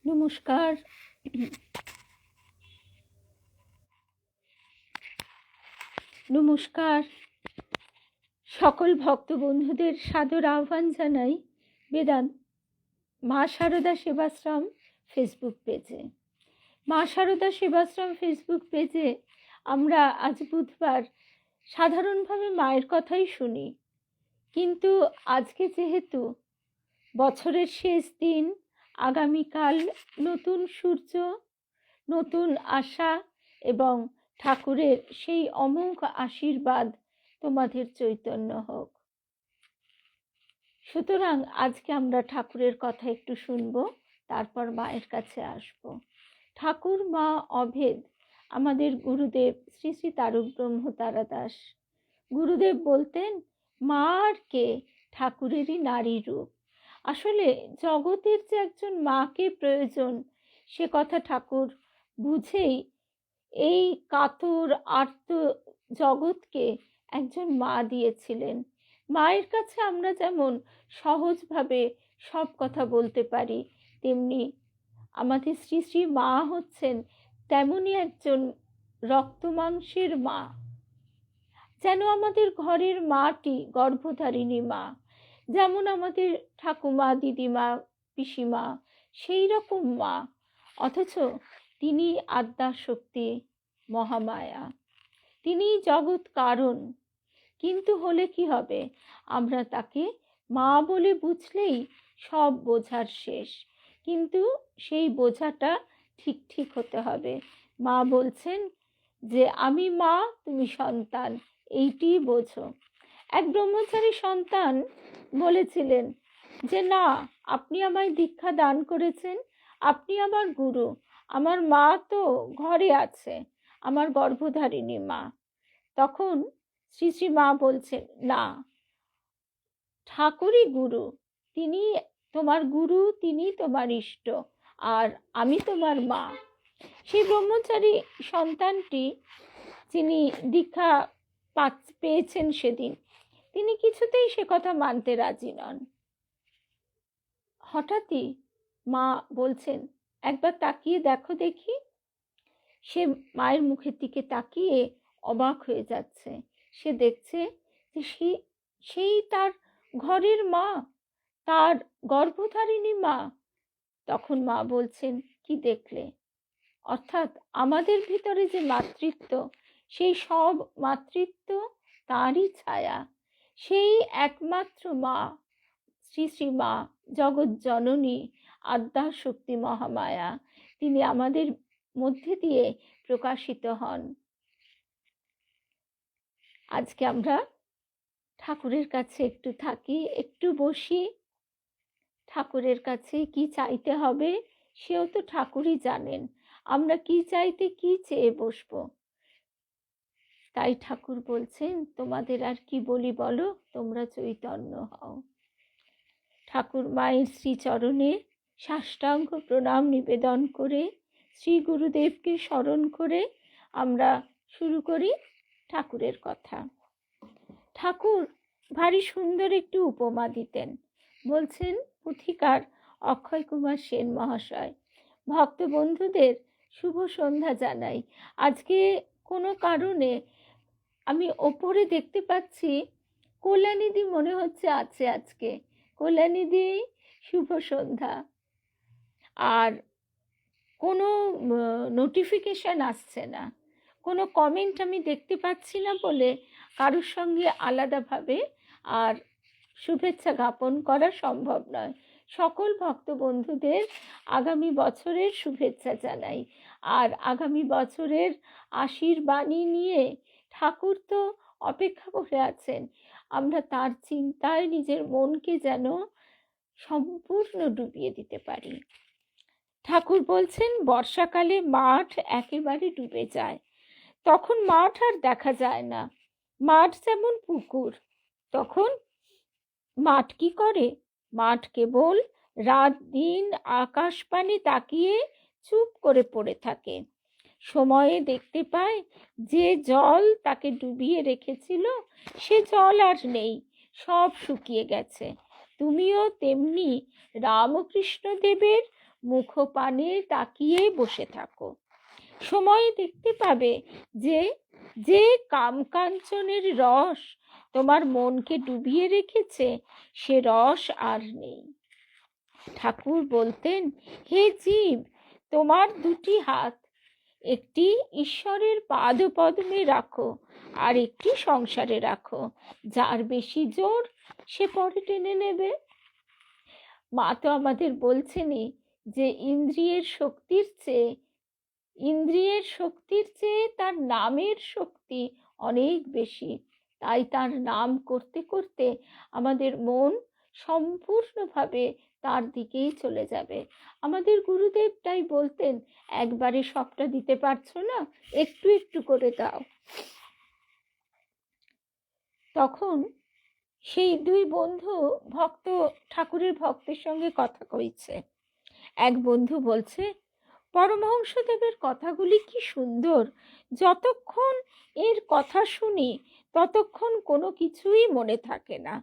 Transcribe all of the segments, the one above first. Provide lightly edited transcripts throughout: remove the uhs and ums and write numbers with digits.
নমস্কার। নমস্কার সকল ভক্ত বন্ধুদের সাদর আহ্বান জানাই বেদান্ত মা শারদা সেবাশ্রম ফেসবুক পেজে। মা শারদা সেবাশ্রম ফেসবুক পেজে আমরা আজ বুধবার সাধারণভাবে মায়ের কথাই শুনি, কিন্তু আজকে যেহেতু বছরের শেষ দিন, আগামীকাল নতুন সূর্য, নতুন আশা এবং ঠাকুরের সেই অমোঘ আশীর্বাদ তোমাদের চৈতন্য হোক। সুতরাং আজকে আমরা ঠাকুরের কথা একটু শুনবো, তারপর মায়ের কাছে আসব। ঠাকুর মা অভেদ আমাদের গুরুদেব শ্রী শ্রী তারক ব্রহ্ম তারা দাস। গুরুদেব বলতেন, মা আর কে, ঠাকুরেরই নারী রূপ। আসলে জগতের যে একজন মাকে প্রয়োজন, সে কথা ঠাকুর বুঝেই এই কাতর আর্ত জগৎকে একজন মা দিয়েছিলেন। মায়ের কাছে আমরা যেমন সহজভাবে সব কথা বলতে পারি, তেমনি আমাদের শ্রী শ্রী মা হচ্ছেন তেমনই একজন রক্ত মাংসের মা। যেন আমাদের ঘরের মাটি গর্ভধারিণী মা, যেমন আমাদের ঠাকুমা, দিদিমা, পিসিমা, সেই রকম মা। অথচ তিনি আদ্যা শক্তি, মহামায়া, তিনি জগৎ কারণ। কিন্তু হলে কি হবে, আমরা তাকে মা বলে বুঝলেই সব বোঝার শেষ। কিন্তু সেই বোঝাটা ঠিক ঠিক হতে হবে। মা বলছেন যে আমি মা, তুমি সন্তান, এইটি বোঝো। এক ব্রহ্মচারী সন্তান বলেছিলেন যে না, আপনি আমায় দীক্ষা দান করেছেন, আপনি আমার গুরু, আমার মা তো ঘরে আছে, আমার গর্ভধারিণী মা। তখন শ্রী শ্রী মা বলছেন, না, ঠাকুরই গুরু, তিনি তোমার গুরু, তিনি তোমার ইষ্ট, আর আমি তোমার মা। সেই ব্রহ্মচারী সন্তানটি, যিনি দীক্ষা পেয়েছেন সেদিন, তিনি কিছুতেই সে কথা মানতে রাজি নন। হঠাৎই মা বলছেন, একবার তাকিয়ে দেখো দেখি। সে মায়ের মুখের দিকে তাকিয়ে অবাক হয়ে যাচ্ছে। সে দেখছে যে সেই তার ঘরের মা, তার গর্ভধারিণী মা। তখন মা বলছেন, কি দেখলে? অর্থাৎ আমাদের ভিতরে যে মাতৃত্ব, সেই সব মাতৃত্ব তাঁরই ছায়া। সেই একমাত্র মা, শ্রী শ্রী মা, জগৎ জননী, আদ্যা শক্তি, মহামায়া, তিনি আমাদের মধ্যে দিয়ে প্রকাশিত হন। আজকে আমরা ঠাকুরের কাছে একটু থাকি, একটু বসি। ঠাকুরের কাছে কি চাইতে হবে সেও তো ঠাকুরই জানেন। আমরা কি চাইতে কি চেয়ে বসবো। তাই ঠাকুর বলছেন, তোমাদের আর কি বলি বলো, তোমরা চৈতন্য হও। ঠাকুর মায়ের শ্রীচরণে সাষ্টাঙ্গ প্রণাম নিবেদন করে, শ্রী গুরুদেবকে স্মরণ করে আমরা শুরু করি ঠাকুরের কথা। ঠাকুর ভারী সুন্দর একটি উপমা দিতেন। বলছেন পুথিকার অক্ষয় কুমার সেন মহাশয়। ভক্ত বন্ধুদের শুভ সন্ধ্যা জানাই। আজকে কোনো কারণে আমি ওপরে দেখতে পাচ্ছি কল্যাণীদি, মনে হচ্ছে আছে আজকে। কল্যাণীদি, শুভ সন্ধ্যা। আর কোনো নোটিফিকেশন আসছে না, কোনো কমেন্ট আমি দেখতে পাচ্ছি না বলে কারোর সঙ্গে আলাদাভাবে আর শুভেচ্ছা জ্ঞাপন করা সম্ভব নয়। সকল ভক্ত বন্ধুদের আগামী বছরের শুভেচ্ছা জানাই। আর আগামী বছরের আশীর্বাণী নিয়ে ঠাকুর তো অপেক্ষা করে আছেন। আমরা তার চিন্তায় নিজের মনকে যেন সম্পূর্ণ ডুবিয়ে দিতে পারি। ঠাকুর বলছেন, বর্ষাকালে মাঠ একেবারে ডুবে যায়, তখন মাঠ আর দেখা যায় না। মাঠ যেমন পুকুর, তখন মাঠ কি করে? মাঠ কেবল রাত দিন আকাশ পানে তাকিয়ে চুপ করে পড়ে থাকে। সময়ে দেখতে পায় যে জল তাকে ডুবিয়ে রেখেছিল, সে জল আর নেই, সব শুকিয়ে গেছে। তুমিও তেমনি রামকৃষ্ণ দেবের মুখপানে তাকিয়ে বসে থাকো। সময় দেখতে পাবে যে যে কামকাঞ্চনের রস তোমার মনকে ডুবিয়ে রেখেছে সে রস আর নেই। ঠাকুর বলতেন, হে জীব, তোমার দুটি হাত একটি ঈশ্বরের পাদপদ্মে রাখো আর একটি সংসারে রাখো। যার বেশি জোর সে পরে টেনে নেবে। মা তো আমাদের বলছেনই যে ইন্দ্রিয়ের শক্তির চেয়ে তার নামের শক্তি অনেক বেশি। তাই তার নাম করতে করতে আমাদের মন সম্পূর্ণভাবে তার দিকেই চলে যাবে। আমাদের গুরুদেব তাই বলতেন, একবারে সবটা দিতে পারছো না, একটু একটু করে দাও। তখন সেই দুই বন্ধু ঠাকুরের ভক্তের সঙ্গে কথা কইছে। এক বন্ধু বলছে, পরমহংসদেবের কথাগুলি কি সুন্দর, যতক্ষণ এর কথা শুনি ততক্ষণ কোনো কিছুই মনে থাকে না,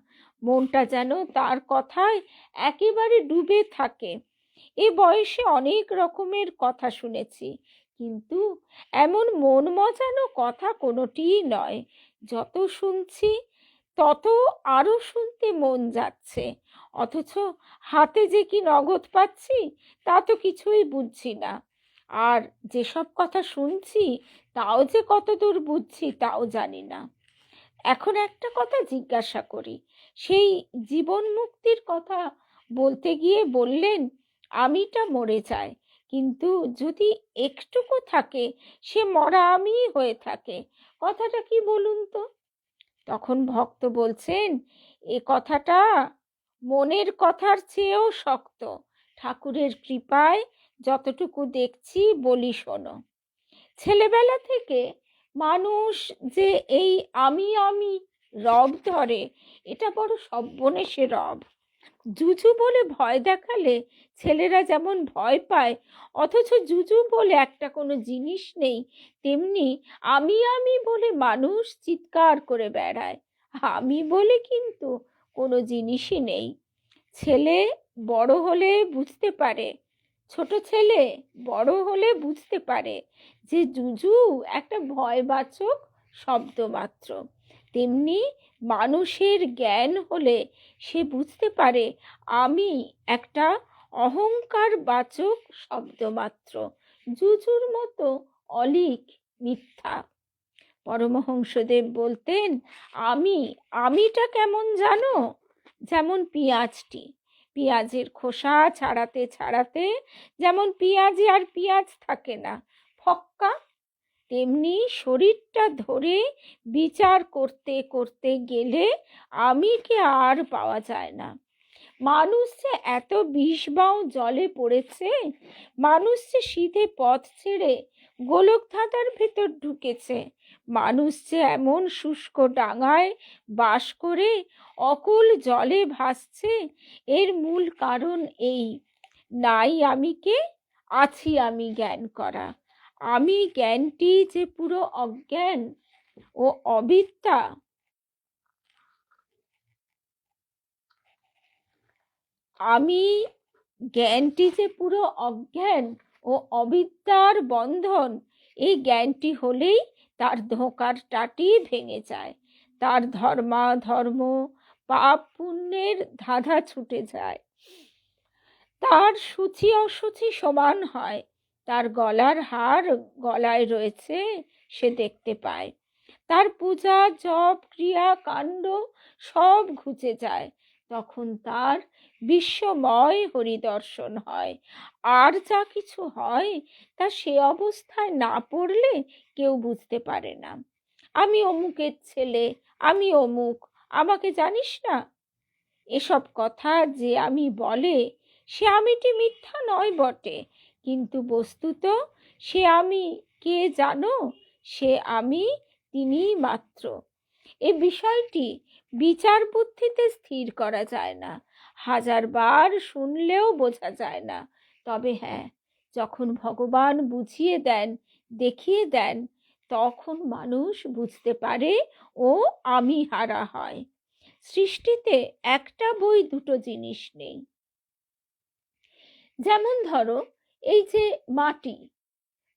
মনটা যেন তার কথায় একেবারে ডুবে থাকে। এ বয়সে অনেক রকমের কথা শুনেছি, কিন্তু এমন মন মজানো কথা কোনোটিই নয়। যত শুনছি তত আরো শুনতে মন যাচ্ছে, অথচ হাতে যে কি নগদ পাচ্ছি তা তো কিছুই বুঝছি না। আর যেসব কথা শুনছি তাও যে কতদূর বুঝছি তাও জানি না। এখন একটা কথা জিজ্ঞাসা করি। সেই জীবন মুক্তির কথা বলতে গিয়ে বললেন, আমিটা মরে যায়, কিন্তু যদি একটুকু থাকে সে মরা আমিই হয়ে থাকে। কথাটা কি বলুন তো? তখন ভক্ত বলছেন, এ কথাটা মনের কথার চেয়েও শক্ত। ঠাকুরের কৃপায় যতটুকু দেখছি বলি শোনো। ছেলেবেলা থেকে মানুষ যে এই আমি রব ধরে, এটা বড় সর্বনেশে রব। জুজু বলে ভয় দেখালে ছেলেরা যেমন ভয় পায়, অথচ জুজু বলে একটা কোনো জিনিস নেই, তেমনি আমি বলে মানুষ চিৎকার করে বেড়ায়। আমি বলে কিন্তু কোনো জিনিসই নেই। ছেলে বড় হলে বুঝতে পারে, ছোট ছেলে বড় হলে বুঝতে পারে যে জুজু একটা ভয়বাচক শব্দ মাত্র। তেমনি মানুষের জ্ঞান হলে সে বুঝতে পারে আমি একটা অহংকার বাচক শব্দ মাত্র, জুজুর মতো অলীক মিথ্যা। পরমহংসদেব বলতেন, আমিটা কেমন জানো? যেমন পেঁয়াজের খোসা ছাড়াতে যেমন পেঁয়াজে আর পেঁয়াজ থাকে না, ফক্কা, তেমনি শরীরটা ধরে বিচার করতে করতে গেলে আমিকে আর পাওয়া যায় না। মানুষ যে এত বিষবাও জলে পড়েছে, মানুষ যে সিধে পথ ছেড়ে গোলকধাঁধার ভেতর ঢুকেছে, মানুষ যে এমন শুষ্ক ডাঙায় বাস করে অকুল জলে ভাসছে, এর মূল কারণ এই, নাই আমিকে, আছি আমি জ্ঞান করা। আমি জ্ঞানটি যে পুরো অজ্ঞান ও অবিদ্যা, আমি জ্ঞানটি যে পুরো অজ্ঞান ও অবিদ্যার বন্ধন, এই জ্ঞানটি হলেই তার ধোঁকার টাটি ভেঙে যায়, তার ধর্মাধর্ম পাপ পুণ্যের ধাঁধা ছুটে যায়, তার সূচি অসুচি সমান হয়, তার গলার হার গলায় রয়েছে সে দেখতে পায়, তার পূজা জপ ক্রিয়া কাণ্ড সব ঘুচে যায়। তখন তার বিশ্বময় হরিদর্শন হয়। আর যা কিছু হয় তা সে অবস্থায় না পড়লে কেউ বুঝতে পারে না। আমি অমুকের ছেলে, আমি অমুক, আমাকে জানিস না, এসব কথা যে আমি বলে সে আমিটি মিথ্যা নয় বটে, কিন্তু বস্তুত সে আমি কে জানো? সে আমি তিনি মাত্র। এ বিষয়টি বিচার বুদ্ধিতে স্থির করা যায় না, হাজারবার শুনলেও বোঝা যায় না। তবে হ্যাঁ, যখন ভগবান বুঝিয়ে দেন, দেখিয়ে দেন, তখন মানুষ বুঝতে পারে ও আমি হারা হয়। সৃষ্টিতে একটা বই দুটো জিনিস নেই। যেমন ধরো এই যে মাটি,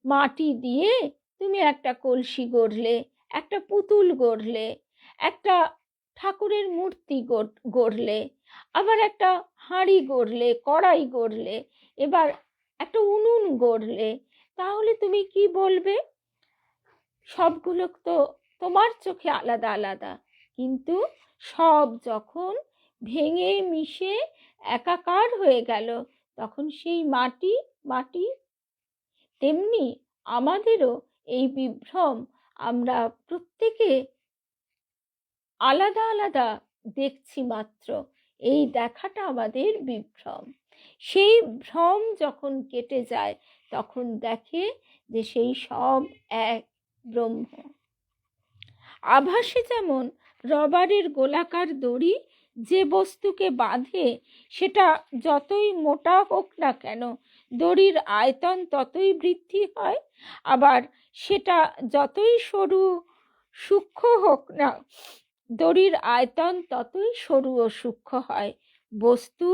মাটি দিয়ে তুমি একটা কলসি গড়লে, একটা পুতুল গড়লে, একটা ঠাকুরের মূর্তি গড়লে, আবার একটা হাঁড়ি গড়লে, কড়াই গড়লে, এবার একটা উনুন গড়লে, তাহলে তুমি কি বলবে? সবগুলো তো তোমার চোখে আলাদা আলাদা, কিন্তু সব যখন ভেঙে মিশে একাকার হয়ে গেল, তখন সেই মাটি মাটি। তেমনি আমাদেরও এই বিভ্রম, আমরা প্রত্যেকে আলাদা আলাদা দেখছি মাত্র, এই দেখাটা আমাদের বিভ্রম। সেই ভ্রম যখন কেটে যায়, তখন দেখে যে সেই সব এক ব্রহ্ম। আভাসে যেমন রবারের গোলাকার দড়ি যে বস্তুকে বাঁধে, সেটা যতই মোটা হোক না কেন, দড়ির আয়তন ততই বৃদ্ধি হয়, আবার সেটা যতই সরু সূক্ষ্ম হোক না, দড়ির আয়তন ততই সরু ও সূক্ষ্ম হয়। বস্তু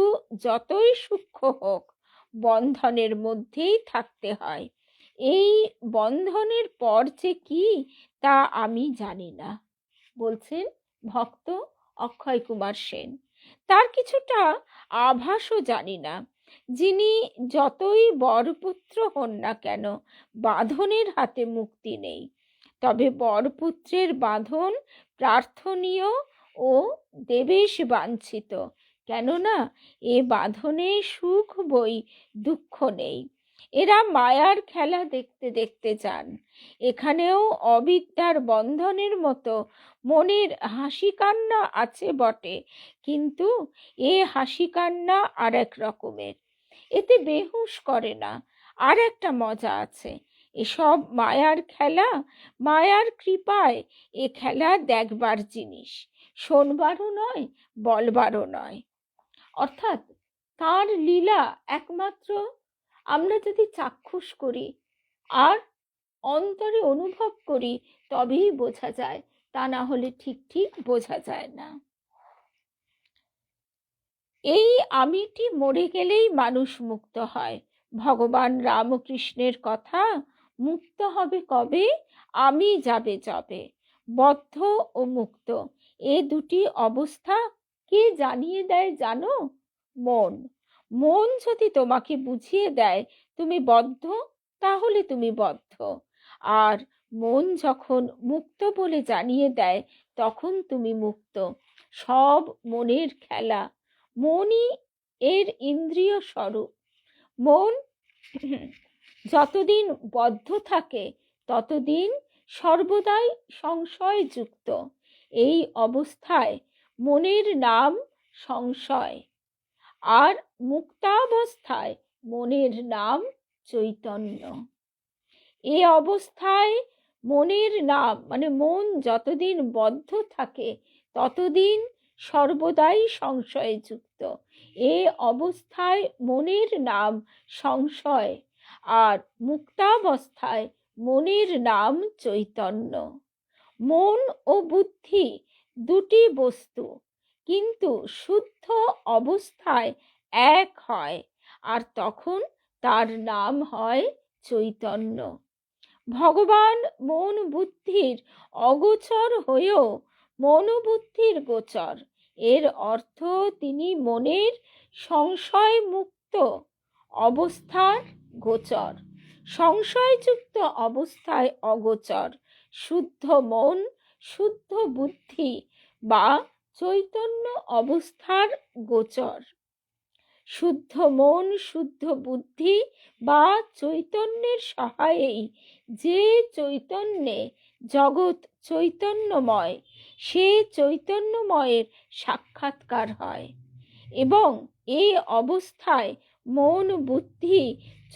যতই সূক্ষ্ম হোক, বন্ধনের মধ্যেই থাকতে হয়। এই বন্ধনের পর যে কি, তা আমি জানি না, বলছেন ভক্ত অক্ষয় কুমার সেন। তার কিছুটা আভাসও জানি না। যিনি যতই বরপুত্র হন না কেন, বাঁধনের হাতে মুক্তি নেই। তবে বরপুত্রের বাঁধন প্রার্থনীয় ও দেবেশ বাঞ্ছিত, কেননা এ বাঁধনে সুখ বই, দুঃখ নেই। এরা মায়ার খেলা দেখতে দেখতে যান। এখানেও অবিদ্যার বন্ধনের মতো মনের হাসি কান্না আছে বটে, কিন্তু এ হাসি কান্না আর এক রকমের। এতে বেহুশ করে না, আর একটা মজা আছে। এসব মায়ার খেলা, মায়ার কৃপায় এ খেলা দেখবার জিনিস, শোনবারও নয়, বলবারও নয়। অর্থাৎ তার লীলা একমাত্র আমরা যদি চাক্ষুষ করি আর অন্তরে অনুভব করি, তবেই বোঝা যায়, তা না হলে ঠিক ঠিক বোঝা যায় না। এই আমিটি মরে গেলেই মানুষ মুক্ত হয়। ভগবান রামকৃষ্ণের কথা, মুক্ত হবে কবে, আমি যাবে যবে। বদ্ধ ও মুক্ত, এ দুটি অবস্থা কে জানিয়ে দেয় জানো? মন। মন যদি তোমাকে বুঝিয়ে দেয় তুমি বদ্ধ, তাহলে তুমি বদ্ধ। আর মন যখন মুক্ত বলে জানিয়ে দেয়, তখন তুমি মুক্ত। সব মনের খেলা। মনই এর ইন্দ্রিয় স্বরূপ। মন যতদিন বদ্ধ থাকে, ততদিন সর্বদাই সংশয়যুক্ত। এই অবস্থায় মনের নাম সংশয়, আর মুক্তাবস্থায় মনের নাম চৈতন্য। এ অবস্থায় মনের নাম, মানে মন যতদিন বদ্ধ থাকে, ততদিন সর্বদাই সংশয়ে যুক্ত। এ অবস্থায় মনের নাম সংশয়, আর মুক্তাবস্থায় মনের নাম চৈতন্য। মন ও বুদ্ধি দুটি বস্তু, কিন্তু শুদ্ধ অবস্থায় এক হয়, আর তখন তার নাম হয় চৈতন্য। ভগবান মন বুদ্ধির অগোচর হয়েও মনোবুদ্ধির গোচর। এর অর্থ তিনি মনের সংশয় মুক্ত অবস্থার গোচর, সংশয়যুক্ত অবস্থায় অগোচর। শুদ্ধ মন, শুদ্ধ বুদ্ধি বা চৈতন্য অবস্থার গোচর। শুদ্ধ মন, শুদ্ধ বুদ্ধি বা চৈতন্যের সহায়েই যে চৈতন্যে জগৎ চৈতন্যময়, সে চৈতন্যময়ের সাক্ষাৎকার হয়, এবং এই অবস্থায় মন বুদ্ধি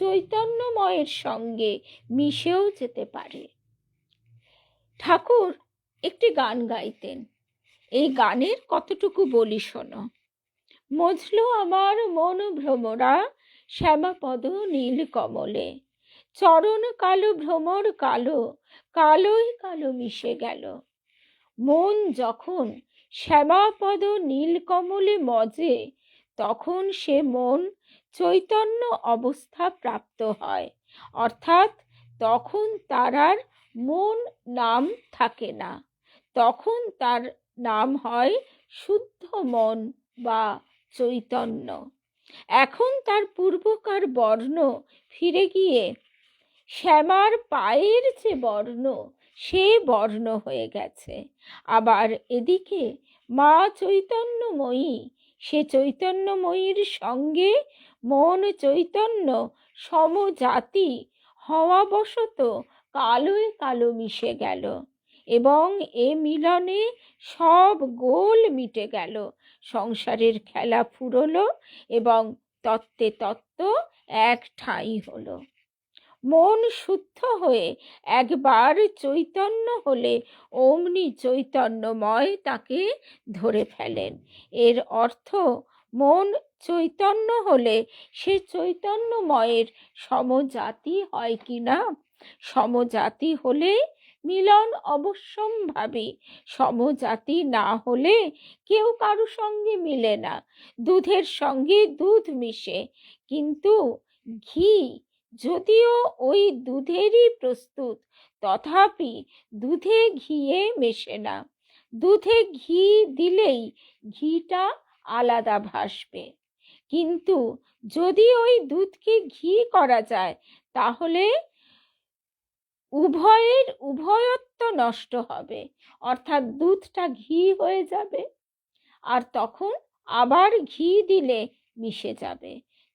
চৈতন্যময়ের সঙ্গে মিশেও যেতে পারে। ঠাকুর একটি গান গাইতেন। এই গানের কতটুকু বলি শোনো। মজলো আমার মন ভ্রমরা, শ্যামাপদ নীল কমলে। চরণ কালো ভ্রমর কালো, কালোই কালো মিশে গেল। মন যখন শ্যামাপদ নীল কমলে মজে, তখন সে মন চৈতন্য অবস্থা প্রাপ্ত হয়, অর্থাৎ তখন তার আর মন নাম থাকে না, তখন তার নাম হয় শুদ্ধ মন বা চৈতন্য। এখন তার পূর্বকার বর্ণ ফিরে গিয়ে শ্যামার পায়ের যে বর্ণ, সে বর্ণ হয়ে গেছে। আবার এদিকে মা চৈতন্যময়ী, সে চৈতন্যময়ীর সঙ্গে মন চৈতন্য সমজাতি হওয়াবশত কালোয় কালো মিশে গেল, এবং এ মিলনে সব গোল মিটে গেল। সংসারের খেলা ফুরলো এবং তত্ত্বে তত্ত্ব এক ঠাঁই হলো। মন শুদ্ধ হয়ে একবার চৈতন্য হলে অমনি চৈতন্যময় তাকে ধরে ফেলেন। এর অর্থ, মন চৈতন্য হলে সে চৈতন্যময়ের সমজাতি হয় কি না? সমজাতি হলে মিলন অবশ্যম্ভাবী, সমজাতি না হলে কেউ কারো সঙ্গে মিলে না। দুধের সঙ্গে দুধ মিশে, কিন্তু ঘি যদিও ওই দুধেরই প্রস্তুত, তথাপি দুধে ঘিয়ে মেশে না। দুধে ঘি দিলেই ঘিটা আলাদা ভাসবে, কিন্তু যদি ওই দুধকে ঘি করা যায় তাহলে উভয়ত্ব নষ্ট হবে, অর্থাৎ দুধটা ঘি হয়ে যাবে, আর তখন আবার ঘি দিলে মিশে যাবে।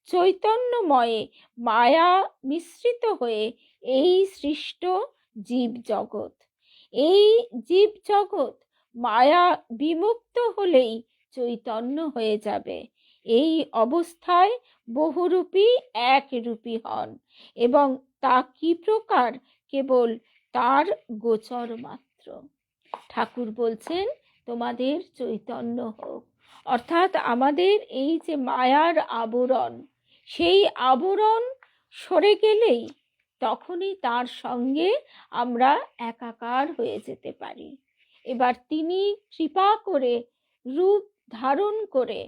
চৈতন্যময়ে মায়া মিশ্রিত হয়ে এই সৃষ্ট জীব জগৎ। এই জীব জগৎ মায়া বিমুক্ত হলেই চৈতন্য হয়ে যাবে। এই অবস্থায় বহুরূপী একরূপী হন, এবং তা কি প্রকার, কেবল তার গোচর মাত্র। ঠাকুর বলছেন, তোমাদের চৈতন্য হোক, অর্থাৎ আমাদের এই যে মায়ার আবরণ, সেই আবরণ সরে গেলেই তখনই তার সঙ্গে আমরা একাকার হয়ে যেতে পারি। এবার তিনি কৃপা করে রূপ ধারণ করে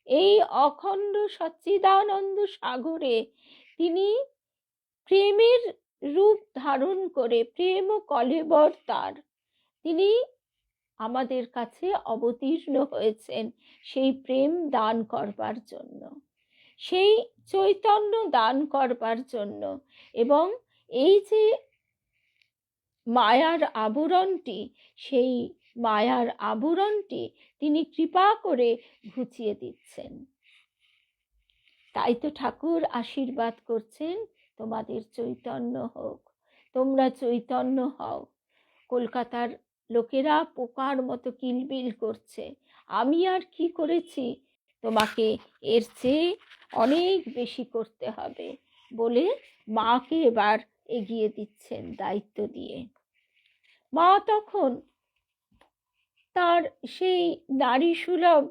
এই অখণ্ড সচ্চিদানন্দ সাগরে তিনি প্রেমের রূপ ধারণ করে, প্রেম কলেবর তার, তিনি আমাদের কাছে অবতীর্ণ হয়েছেন সেই প্রেম দান করবার জন্য, সেই চৈতন্য দান করবার জন্য। এবং এই যে মায়ার আবরণটি, সেই মায়ার আবরণটি তিনি কৃপা করে ঘুচিয়ে দিচ্ছেন। তাই তো ঠাকুর আশীর্বাদ করছেন, তোমাদের চৈতন্য হোক, তোমরা চৈতন্য হও। কলকাতার লোকেরা পোকার মতো কিলবিল করছে, আমি আর কি করেছি, তোমাকে এর চেয়ে অনেক বেশি করতে হবে বলে মাকে এবার এগিয়ে দিচ্ছেন দায়িত্ব দিয়ে। মা তখন তার সেই নারী সুলভ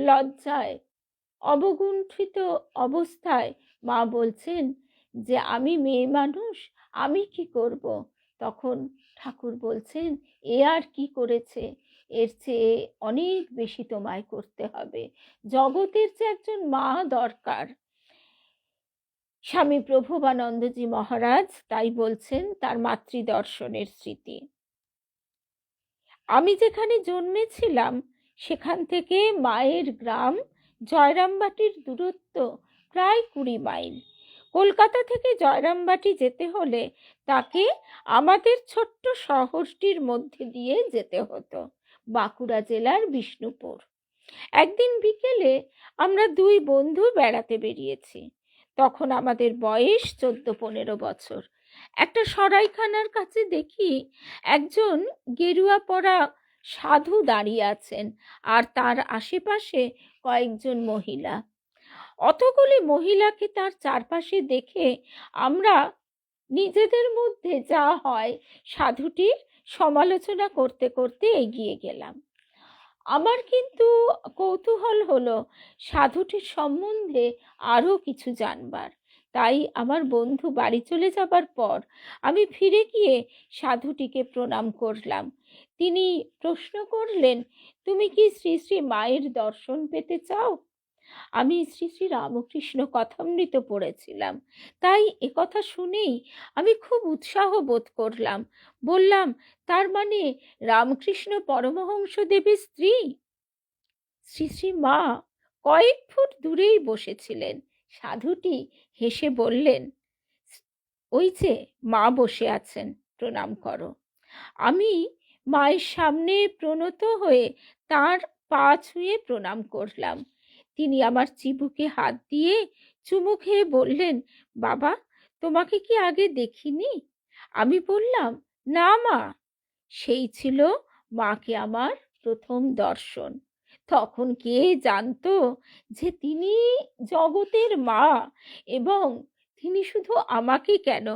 লজ্জায় অবগুণ্ঠিত অবস্থায় মা বলছেন যে আমি মেয়ে মানুষ, আমি কি করব? তখন ঠাকুর বলছেন, এ আর কি করেছে, এর চেয়ে অনেক বেশি তোমায় করতে হবে। জগতের যে একজন মা দরকার। স্বামী প্রভুবানন্দজি মহারাজ তাই বলছেন তার মাতৃদর্শনের স্মৃতি। আমি যেখানে জন্মেছিলাম সেখান থেকে মায়ের গ্রাম জয়রামবাটির দূরত্ব প্রায় 20 মাইল। কলকাতা থেকে জয়রামবাটি যেতে হলে তাকে আমাদের ছোট্ট শহরটির মধ্যে দিয়ে যেতে হতো, বাঁকুড়া জেলার বিষ্ণুপুর। একদিন বিকেলে আমরা 2 বন্ধু বেড়াতে বেরিয়েছি। তখন আমাদের বয়স 14-15 বছর। একটা সরাইখানার কাছে দেখি একজন গেরুয়া পরা সাধু দাঁড়িয়ে আছেন, আর তার আশেপাশে কয়েকজন মহিলা। অতগুলি মহিলাকে তার চারপাশে দেখে আমরা নিজেদের মধ্যে যা হয় সাধুটির সমালোচনা করতে করতে এগিয়ে গেলাম। আমার কিন্তু কৌতূহল হলো সাধুটির সম্বন্ধে আরও কিছু জানবার। তাই আমার বন্ধু বাড়ি চলে যাবার পর আমি ফিরে গিয়ে সাধুটিকে প্রণাম করলাম। তিনি প্রশ্ন করলেন, তুমি কি শ্রী শ্রী মায়ের দর্শন পেতে চাও? আমি শ্রী শ্রী রামকৃষ্ণ কথামৃত পড়েছিলাম, তাই একথা শুনেই আমি খুব উৎসাহ বোধ করলাম। বললাম, তার মানে রামকৃষ্ণ পরমহংস দেবের স্ত্রী? শ্রী শ্রী মা কয়েক ফুট দূরেই বসেছিলেন। সাধুটি হেসে বললেন, ওই যে মা বসে আছেন, প্রণাম করো। আমি মায়ের সামনে প্রণত হয়ে তার পা ছুঁয়ে প্রণাম করলাম। তিনি আমার চিবুকে হাত দিয়ে চুমু খেয়ে বললেন, বাবা, তোমাকে কি আগে দেখিনি? আমি বললাম, না মা। সেই ছিল মাকে আমার প্রথম দর্শন। তখন কে জানতো যে তিনি জগতের মা, এবং তিনি শুধু আমাকে কেন,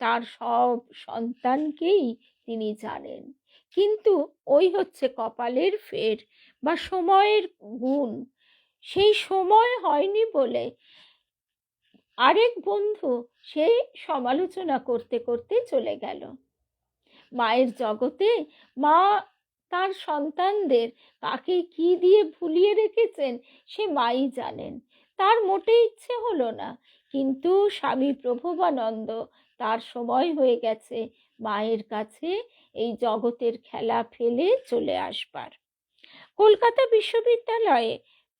তার সব সন্তানকেই তিনি জানেন। কিন্তু ওই হচ্ছে কপালের ফের বা সময়ের গুণ। সেই সময় হয়নি বলে আরেক বন্ধু সেই সমালোচনা করতে করতে চলে গেল। মায়ের জগতে মা তার সন্তানদের কাকে কি দিয়ে ভুলিয়ে রেখেছেন সে মাই জানেন। তার মোটে ইচ্ছে হলো না, কিন্তু স্বামী প্রভবানন্দ তার সময় হয়ে গেছে মায়ের কাছে এই জগতের খেলা ফেলে চলে আসবার। কলকাতা বিশ্ববিদ্যালয়ে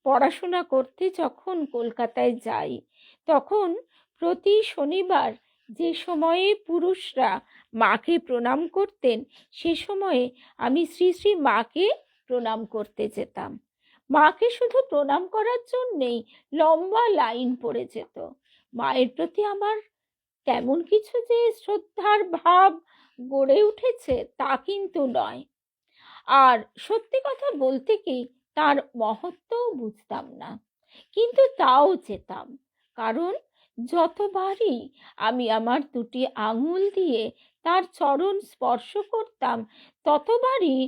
পড়াশোনা করতে যখন কলকাতায় যাই, তখন প্রতি শনিবার যে সময়ে পুরুষরা মাকে প্রণাম করতেন, সে সময়ে আমি শ্রী শ্রী মাকে প্রণাম করতে যেতাম। মাকে শুধু প্রণাম করার জন্যেই লম্বা লাইন পড়ে যেত। মায়ের প্রতি আমার তেমন কিছু যে শ্রদ্ধার ভাব গড়ে উঠেছে তা কিন্তু নয়। আর সত্যি কথা বলতে কি, তার মহত্বও বুঝতাম না, কিন্তু তাও যেতাম। কারণ যতবারই আমি আমার দুটি আঙুল দিয়ে তার চরণ স্পর্শ করতাম, ততবারই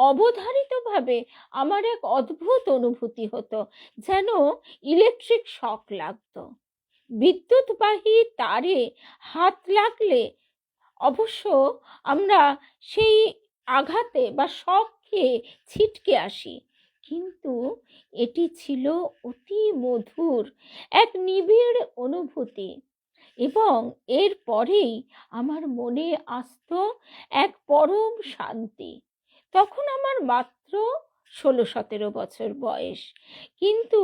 অবধারিতভাবে আমার এক অদ্ভুত অনুভূতি হতো, যেন ইলেকট্রিক শক লাগতো। বিদ্যুৎবাহী তারে হাত লাগলে অবশ্য আমরা সেই আঘাতে বা শক খেয়ে ছিটকে আসি, কিন্তু এটি ছিল অতি মধুর এক নিবিড় অনুভূতি। এবং এর পরেই আমার মনে আসতো এক পরম শান্তি। তখন আমার মাত্র 16-17 বছর বয়স, কিন্তু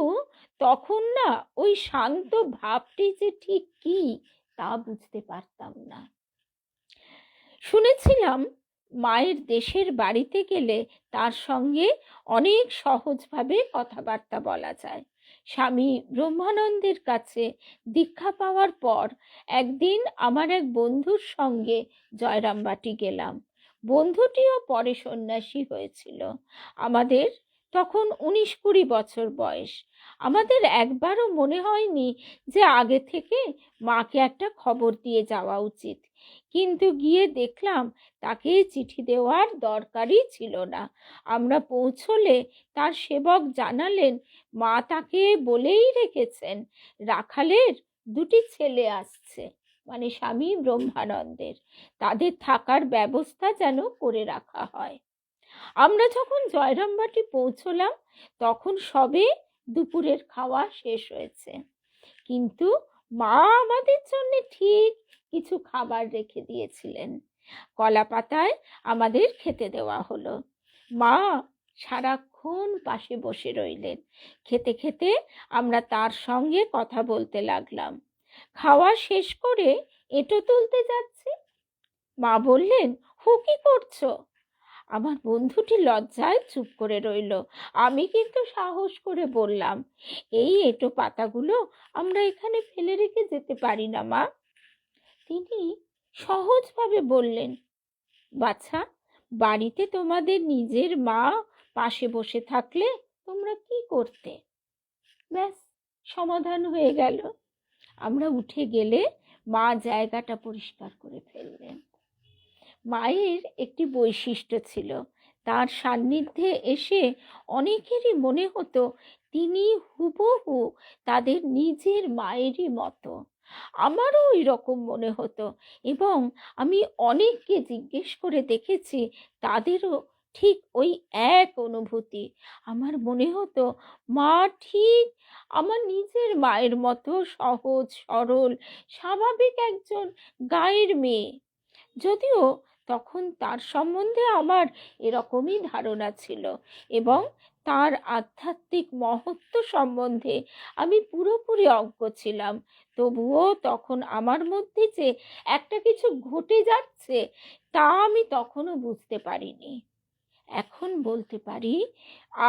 তখন না ওই শান্ত ভাবটি যে ঠিক কি তা বুঝতে পারতাম না। শুনেছিলাম মায়ের দেশের বাড়িতে গেলে তার সঙ্গে অনেক সহজভাবে কথাবার্তা বলা যায়। স্বামী ব্রহ্মানন্দের কাছে দীক্ষা পাওয়ার পর একদিন আমার এক বন্ধুর সঙ্গে জয়রামবাটি গেলাম। বন্ধুটিও পরে সন্ন্যাসী হয়েছিল। আমাদের তখন 19-20 বছর বয়স। আমাদের একবারও মনে হয়নি যে আগে থেকে মাকে একটা খবর দিয়ে যাওয়া উচিত, কিন্তু গিয়ে দেখলাম তাকে চিঠি দেওয়ার দরকারই ছিল না। আমরা পৌঁছলে তার সেবক জানালেন মা তাকে বলেই রেখেছেন রাখালের দুটি ছেলে আসছে, মানে স্বামী ব্রহ্মানন্দের, তাদের থাকার ব্যবস্থা যেন করে রাখা হয়। আমরা যখন জয়রামবাটি পৌঁছলাম তখন সবে দুপুরের খাওয়া শেষ হয়েছে, কিন্তু মা আমাদের জন্য ঠিক কিছু খাবার রেখে দিয়েছিলেন। কলা পাতায় আমাদের খেতে দেওয়া হলো। মা সারাক্ষণ পাশে বসে রইলেন। খেতে খেতে আমরা তার সঙ্গে কথা বলতে লাগলাম। খাওয়া শেষ করে এঁটো তুলতে যাচ্ছি। মা বললেন, হু, কি করছো? আমার বন্ধুটি লজ্জায় চুপ করে রইল। আমি কিন্তু সাহস করে বললাম, এই এঁটো পাতাগুলো আমরা এখানে ফেলে রেখে যেতে পারি না মা। তিনি সহজভাবে বললেন, বাছা, বাড়িতে তোমাদের নিজের মা পাশে বসে থাকলে তোমরা কি করতে? ব্যাস, সমাধান হয়ে গেল। আমরা উঠে গেলে মা জায়গাটা পরিষ্কার করে ফেললেন। মায়ের একটি বৈশিষ্ট্য ছিল, তার সান্নিধ্যে এসে অনেকেরই মনে হতো তিনি হুবহু তাদের নিজের মায়েরই মতো। আমারও ওই রকম মনে হতো, এবং আমি অনেককে জিজ্ঞেস করে দেখেছি তাদেরও ঠিক ওই এক অনুভূতি। আমার মনে হতো মা ঠিক আমার নিজের মায়ের মতো সহজ সরল স্বাভাবিক একজন গাঁয়ের মেয়ে। যদিও তখন তার সম্বন্ধে আমার এরকমই ধারণা ছিল, এবং তার আধ্যাত্মিক মহত্ব সম্বন্ধে আমি পুরোপুরি অজ্ঞ ছিলাম। তবুও তখন আমার মধ্যে যে একটা কিছু ঘটে যাচ্ছে তা আমি তখনও বুঝতে পারিনি। এখন বলতে পারি,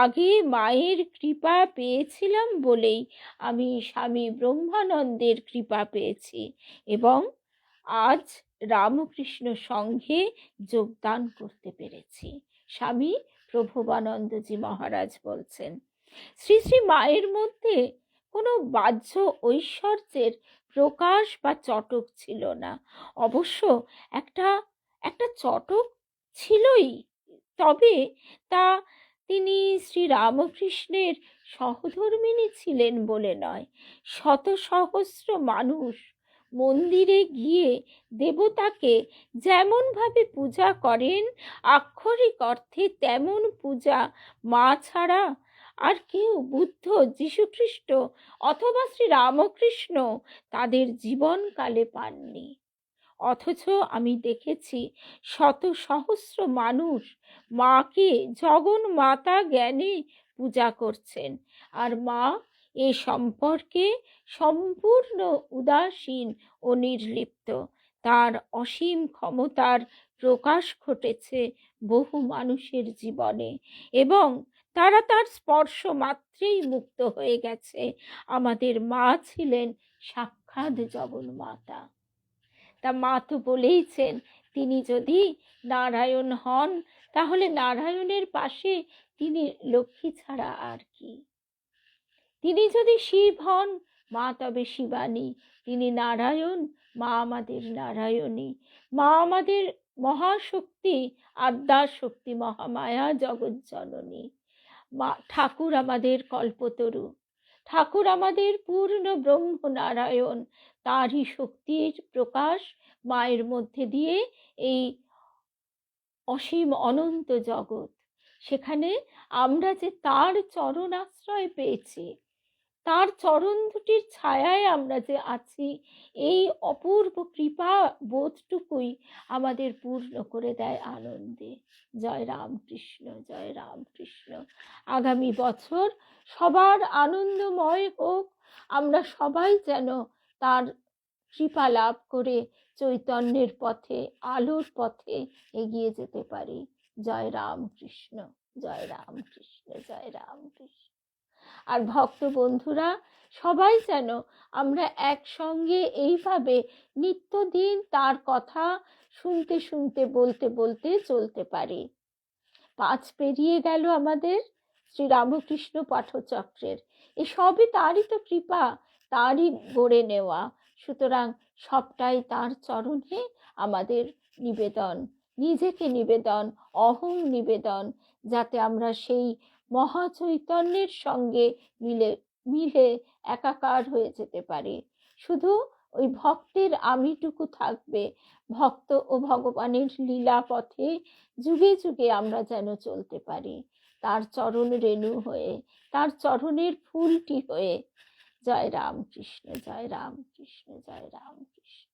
আগে মায়ের কৃপা পেয়েছিলাম বলেই আমি স্বামী ব্রহ্মানন্দের কৃপা পেয়েছি, এবং আজ রামকৃষ্ণ সংঘে যোগদান করতে পেরেছি। স্বামী প্রভবানন্দজি মহারাজ বলছেন, শ্রী শ্রী মায়ের মধ্যে কোনো বাহ্য ঐশ্বর্যের প্রকাশ বা চটক ছিল না। অবশ্য একটা একটা চটক ছিলই, তবে তা তিনি শ্রী রামকৃষ্ণের সহধর্মিণী ছিলেন বলে নয়। শত সহস্র মানুষ মন্দিরে গিয়ে দেবতাকে যেমনভাবে পূজা করেন, আক্ষরিক অর্থে তেমন পূজা মা ছাড়া আর কেউ, বুদ্ধ, যীশুখ্রিস্ট অথবা শ্রী রামকৃষ্ণ তাদের জীবনকালে পাননি। অথচ আমি দেখেছি শত সহস্র মানুষ মাকে জগন্মাতা জ্ঞানে পূজা করছেন, আর মা এ সম্পর্কে সম্পূর্ণ উদাসীন ও নির্লিপ্ত। তার অসীম ক্ষমতার প্রকাশ ঘটেছে বহু মানুষের জীবনে, এবং তারা তার স্পর্শ মাত্রেই মুক্ত হয়ে গেছে। আমাদের মা ছিলেন সাক্ষাৎ জগন্মাতা। তা মা তো বলেইছেন, তিনি যদি নারায়ণ হন তাহলে নারায়ণের পাশে তিনি লক্ষ্মী ছাড়া আর কি। তিনি যদি শিব হন, মা তবে শিবানী। তিনি নারায়ণ, মা আমাদের নারায়ণী। মা আমাদের মহাশক্তি, আদ্যাশক্তি, মহামায়া, জগজ্জননী। মা ঠাকুর আমাদের কল্পতরু, ঠাকুর আমাদের পূর্ণ ব্রহ্ম নারায়ণ। তারই শক্তির প্রকাশ মায়ের মধ্যে দিয়ে এই অসীম অনন্ত জগৎ। সেখানে আমরা যে তার চরণ আশ্রয় পেয়েছি, তার চরণ দুটির ছায়ায় আমরা যে আছি, এই অপূর্ব কৃপা বোধটুকুই আমাদের পূর্ণ করে দেয় আনন্দে। জয় রামকৃষ্ণ, জয় রামকৃষ্ণ। আগামী বছর সবার আনন্দময় হোক। আমরা সবাই যেন তার কৃপা লাভ করে চৈতন্যের পথে, আলোর পথে এগিয়ে যেতে পারি। জয় রামকৃষ্ণ, জয় রামকৃষ্ণ, জয় রামকৃষ্ণ। আর ভক্ত বন্ধুরা সবাই যেন আমরা একসঙ্গে এইভাবে নিত্যদিন তার কথা শুনতে শুনতে, বলতে বলতে চলতে পারি। 5 পেরিয়ে গেল আমাদের শ্রীরামকৃষ্ণ পাঠচক্রের। এসবই তারই তো কৃপা, তারই গড়ে নেওয়া। সুতরাং সবটাই তার চরণে আমাদের নিবেদন, নিজেকে নিবেদন, অহং নিবেদন, যাতে আমরা সেই মহাচৈতন্যের সঙ্গে মিলে মিলে একাকার হয়ে যেতে পারি। শুধু ওই ভক্তের আমিটুকু থাকবে। ভক্ত ও ভগবানের লীলা পথে যুগে যুগে আমরা যেন চলতে পারি, তার চরণ রেণু হয়ে, তার চরণের ফুলটি হয়ে। জয় রামকৃষ্ণ, জয় রামকৃষ্ণ, জয় রামকৃষ্ণ।